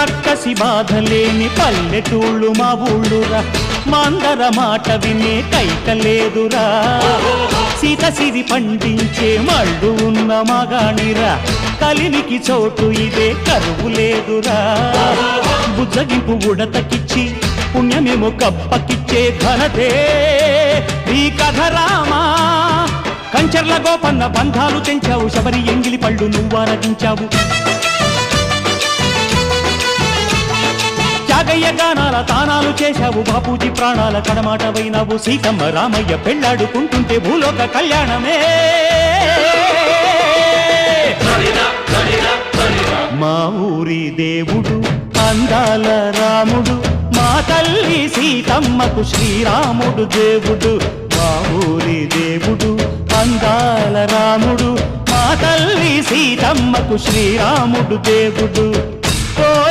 రక్కసి బాధలేని పల్లెటూళ్ళు మా ఊళ్ళురా మందర మాట వినే కైకలేదురా సీత సిరి పండించే మళ్ళు ఉన్న మగాణిరా కలిమికి చోటు ఇదే కరువు లేదురా బుజ్జగింపు ఉడతకిచ్చి పుణ్యమేమో కప్పకిచ్చే ఘనతే ఈ కథ రామా కంచర్ల గోపన్న బంధాలు తెంచావు శబరి ఎంగిలి పళ్ళు నువ్వారగించావు త్యాగయ్య గానాల తానాలు చేశావు బాపూజీ ప్రాణాల కడమాటవైనావు సీతమ్మ రామయ్య పెళ్ళాడుకుంటుంటే భూలోక కళ్యాణమే మా ఊరి దేవుడు అందాల రాముడు మా తల్లి సీతమ్మకు శ్రీరాముడు దేవుడు మా ఊరి దేవుడు అందాల రాముడు మా తల్లి సీతమ్మకు శ్రీరాముడు దేవుడు